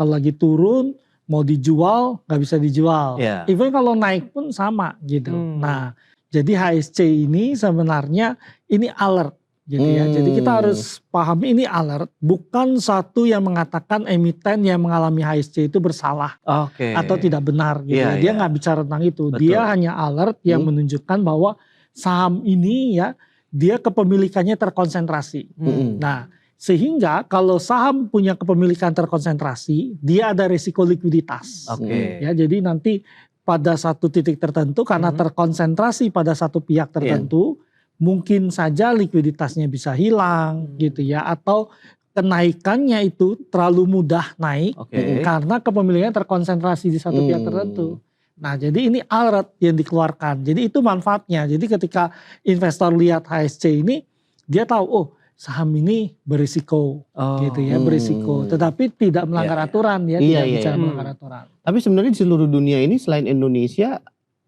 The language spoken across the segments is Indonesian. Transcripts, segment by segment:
kalau lagi turun mau dijual nggak bisa dijual. Ya. Even kalau naik pun sama gitu. Nah, jadi HSC ini sebenarnya ini alert gitu ya. Jadi kita harus pahami ini alert, bukan satu yang mengatakan emiten yang mengalami HSC itu bersalah Oke. atau tidak benar gitu Iya, ya. Dia iya. nggak bicara tentang itu. Betul. Dia hanya alert yang menunjukkan bahwa saham ini ya dia kepemilikannya terkonsentrasi. Nah, sehingga kalau saham punya kepemilikan terkonsentrasi, dia ada risiko likuiditas. Oke. Ya, jadi nanti pada satu titik tertentu karena terkonsentrasi pada satu pihak tertentu, mungkin saja likuiditasnya bisa hilang gitu ya, atau kenaikannya itu terlalu mudah naik karena kepemilikannya terkonsentrasi di satu pihak tertentu. Nah, jadi ini alert yang dikeluarkan. Jadi itu manfaatnya. Jadi ketika investor lihat HSC ini, dia tahu, oh saham ini berisiko gitu ya, berisiko. Tetapi tidak melanggar aturan ya, tidak bicara melanggar aturan. Tapi sebenarnya di seluruh dunia ini selain Indonesia,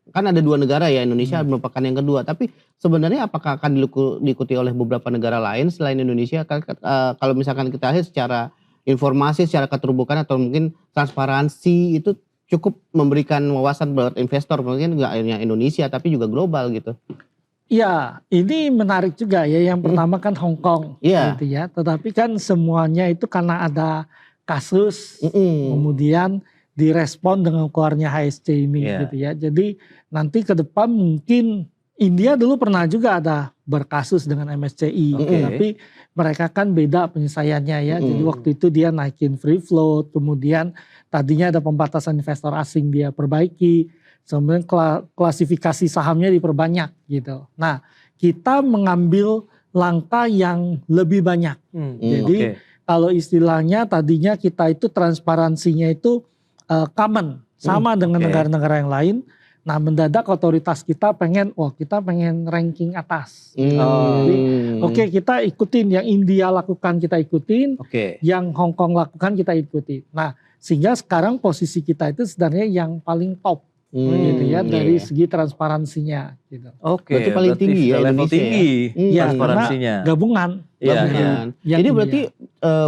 kan ada 2 negara ya, Indonesia merupakan yang kedua. Tapi sebenarnya apakah akan diikuti oleh beberapa negara lain selain Indonesia? Kalau misalkan kita lihat secara informasi, secara keterbukaan atau mungkin transparansi itu cukup memberikan wawasan buat investor, mungkin nggak hanya Indonesia tapi juga global gitu. Ya, ini menarik juga ya. Yang pertama kan Hong Kong gitu ya. Tetapi kan semuanya itu karena ada kasus, kemudian direspon dengan keluarnya HSC ini gitu ya. Jadi nanti ke depan mungkin India dulu pernah juga ada berkasus dengan MSCI, tapi mereka kan beda penyelesaiannya ya. Jadi waktu itu dia naikin free float, kemudian tadinya ada pembatasan investor asing dia perbaiki, kemudian klasifikasi sahamnya diperbanyak gitu. Nah, kita mengambil langkah yang lebih banyak. Jadi kalau istilahnya tadinya kita itu transparansinya itu common, sama dengan negara-negara yang lain. Nah, mendadak otoritas kita pengen ranking atas. Jadi kita ikutin yang India lakukan, kita ikutin, yang Hong Kong lakukan kita ikutin. Nah, sehingga sekarang posisi kita itu sebenarnya yang paling top. Gitu ya, dari segi transparansinya gitu. Berarti paling tinggi ya, level tinggi ya, transparansinya. Gabungan. Jadi berarti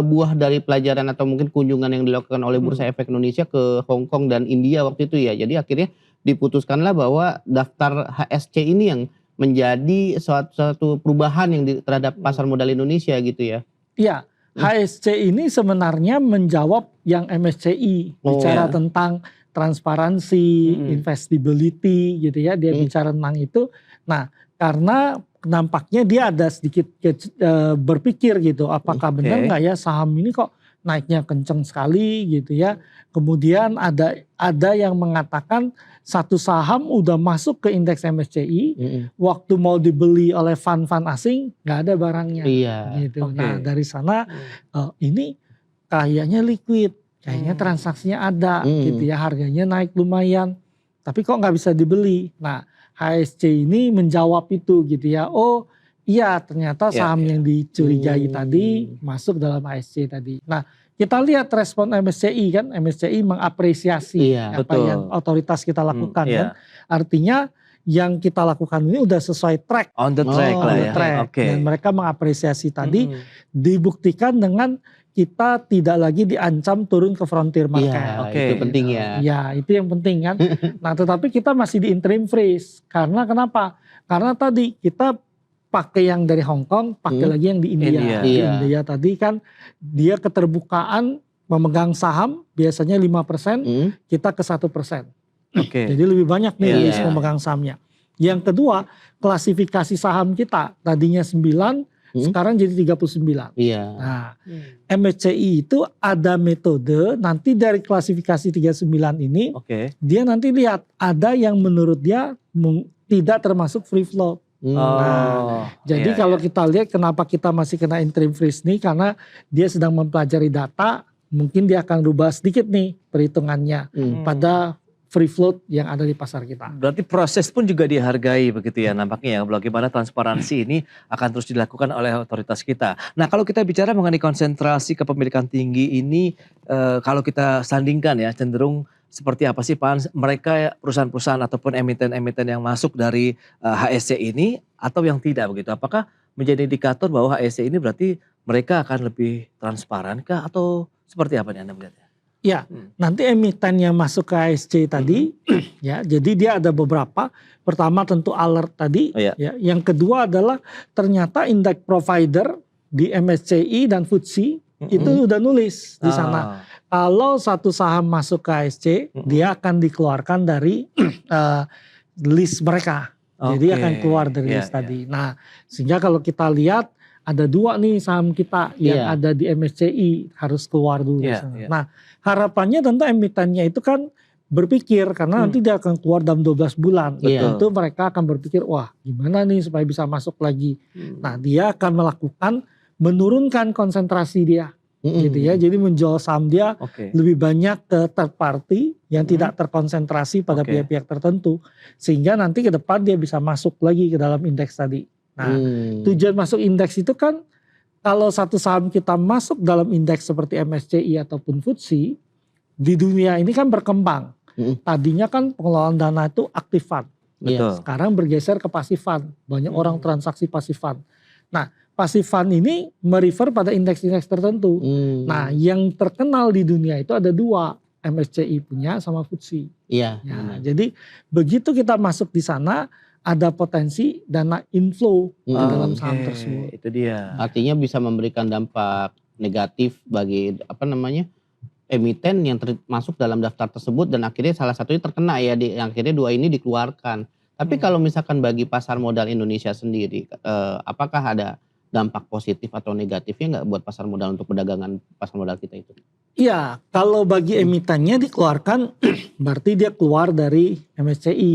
buah dari pelajaran atau mungkin kunjungan yang dilakukan oleh Bursa Efek Indonesia ke Hong Kong dan India waktu itu ya. Jadi akhirnya diputuskanlah bahwa daftar HSC ini yang menjadi suatu perubahan yang terhadap pasar modal Indonesia gitu ya. Iya, HSC ini sebenarnya menjawab yang MSCI, bicara tentang transparansi, investability gitu ya, dia bicara tentang itu. Nah, karena nampaknya dia ada sedikit berpikir gitu, apakah benar nggak ya saham ini kok naiknya kenceng sekali gitu ya. Kemudian ada yang mengatakan satu saham udah masuk ke indeks MSCI, waktu mau dibeli oleh fund-fund asing nggak ada barangnya gitu. Nah, dari sana ini kayaknya liquid. Kayaknya transaksinya ada gitu ya, harganya naik lumayan. Tapi kok nggak bisa dibeli. Nah, HSC ini menjawab itu gitu ya. Oh iya, ternyata saham yang dicurigai tadi masuk dalam HSC tadi. Nah, kita lihat respon MSCI kan. MSCI mengapresiasi apa yang otoritas kita lakukan kan. Artinya yang kita lakukan ini udah sesuai track. On the track lah ya. Dan mereka mengapresiasi tadi, dibuktikan dengan kita tidak lagi diancam turun ke frontier market. Itu penting ya. Ya, itu yang penting kan. Nah, tetapi kita masih di interim freeze. Karena kenapa? Karena tadi kita pakai yang dari Hong Kong, pakai lagi yang di India. India tadi kan dia keterbukaan memegang saham biasanya 5%, kita ke 1%. Jadi lebih banyak nih memegang sahamnya. Yang kedua, klasifikasi saham kita tadinya 9, sekarang jadi 39. Nah, MSCI itu ada metode nanti dari klasifikasi 39 ini, dia nanti lihat ada yang menurut dia tidak termasuk free float. Jadi kalau kita lihat kenapa kita masih kena interim freeze nih, karena dia sedang mempelajari data, mungkin dia akan rubah sedikit nih perhitungannya pada free float yang ada di pasar kita. Berarti proses pun juga dihargai begitu ya nampaknya ya. Bagaimana transparansi ini akan terus dilakukan oleh otoritas kita. Nah, kalau kita bicara mengenai konsentrasi kepemilikan tinggi ini, kalau kita sandingkan ya, cenderung seperti apa sih Pak? Mereka perusahaan-perusahaan ataupun emiten-emiten yang masuk dari HSC ini atau yang tidak begitu? Apakah menjadi indikator bahwa HSC ini berarti mereka akan lebih transparan kah atau seperti apa nih Anda melihatnya? Ya, nanti emiten yang masuk ke ASC tadi, ya, jadi dia ada beberapa. Pertama tentu alert tadi, ya. Yang kedua adalah ternyata indeks provider di MSCI dan FTSE itu udah nulis di sana. Kalau satu saham masuk ke ASC, dia akan dikeluarkan dari list mereka. Jadi akan keluar dari list tadi. Nah, sehingga kalau kita lihat ada 2 nih saham kita yang ada di MSCI harus keluar dulu. Nah, harapannya tentu emitennya itu kan berpikir karena nanti dia akan keluar dalam 12 bulan. Tentu mereka akan berpikir, wah gimana nih supaya bisa masuk lagi. Nah, dia akan melakukan menurunkan konsentrasi dia. Gitu ya. Jadi menjual saham dia lebih banyak ke third party yang tidak terkonsentrasi pada pihak-pihak tertentu. Sehingga nanti ke depan dia bisa masuk lagi ke dalam indeks tadi. Nah, tujuan masuk indeks itu kan kalau satu saham kita masuk dalam indeks seperti MSCI ataupun FTSE, di dunia ini kan berkembang. Tadinya kan pengelolaan dana itu aktif fund. Sekarang bergeser ke passive fund. Banyak orang transaksi passive fund. Nah, passive fund ini merefer pada indeks-indeks tertentu. Nah, yang terkenal di dunia itu ada 2. MSCI punya sama FTSE. Jadi begitu kita masuk di sana, ada potensi dana inflow di dalam saham tersebut. Itu dia. Artinya bisa memberikan dampak negatif bagi emiten yang masuk dalam daftar tersebut dan akhirnya salah satunya terkena ya, akhirnya 2 ini dikeluarkan. Tapi kalau misalkan bagi pasar modal Indonesia sendiri, apakah ada dampak positif atau negatifnya nggak buat pasar modal untuk perdagangan pasar modal kita itu? Iya, kalau bagi emitennya dikeluarkan berarti dia keluar dari MSCI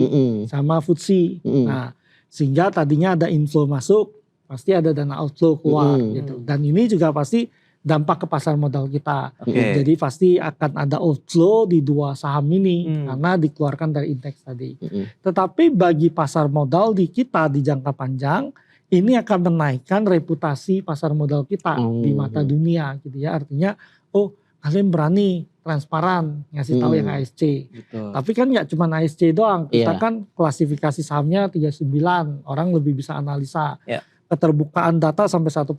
sama FTSE. Nah, sehingga tadinya ada inflow masuk, pasti ada dana outflow keluar gitu. Dan ini juga pasti dampak ke pasar modal kita. Jadi pasti akan ada outflow di 2 saham ini karena dikeluarkan dari indeks tadi. Tetapi bagi pasar modal di kita di jangka panjang, ini akan menaikkan reputasi pasar modal kita di mata dunia gitu ya. Artinya, oh kalian berani transparan ngasih tahu yang ASC. Tapi kan nggak cuma ASC doang. Kita kan klasifikasi sahamnya 39. Orang lebih bisa analisa. Keterbukaan data sampai 1%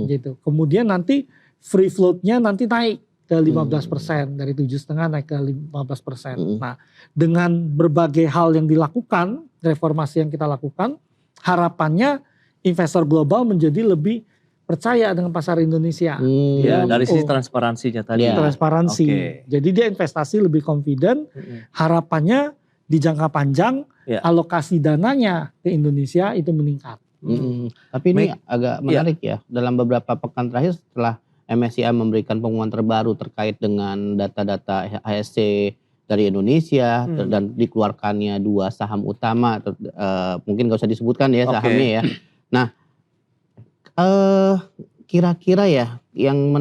gitu. Kemudian nanti free float-nya nanti naik ke 15%. Dari 7,5 naik ke 15%. Nah, dengan berbagai hal yang dilakukan, reformasi yang kita lakukan, harapannya investor global menjadi lebih percaya dengan pasar Indonesia. Dari sisi transparansinya tadi. Transparansi. Jadi dia investasi lebih confident. Harapannya di jangka panjang alokasi dananya ke Indonesia itu meningkat. Tapi ini agak menarik ya. Dalam beberapa pekan terakhir setelah MSCI memberikan pengumuman terbaru terkait dengan data-data ASC dari Indonesia dan dikeluarkannya 2 saham utama. Mungkin gak usah disebutkan ya sahamnya ya. Nah, kira-kira ya yang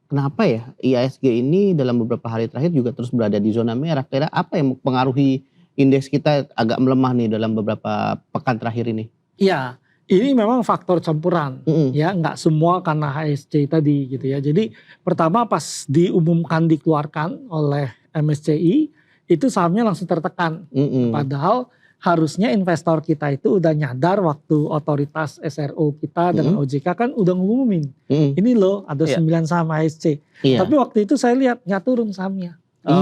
kenapa ya IHSG ini dalam beberapa hari terakhir juga terus berada di zona merah. Kira apa yang mempengaruhi indeks kita agak melemah nih dalam beberapa pekan terakhir ini? Iya, ini memang faktor campuran ya, nggak semua karena HSC tadi gitu ya. Jadi pertama pas diumumkan dikeluarkan oleh MSCI itu sahamnya langsung tertekan. Padahal harusnya investor kita itu udah nyadar waktu otoritas SRO kita dengan OJK kan udah ngumumin. Ini loh ada 9 saham ASC. Tapi waktu itu saya lihat nggak turun sahamnya. Jadi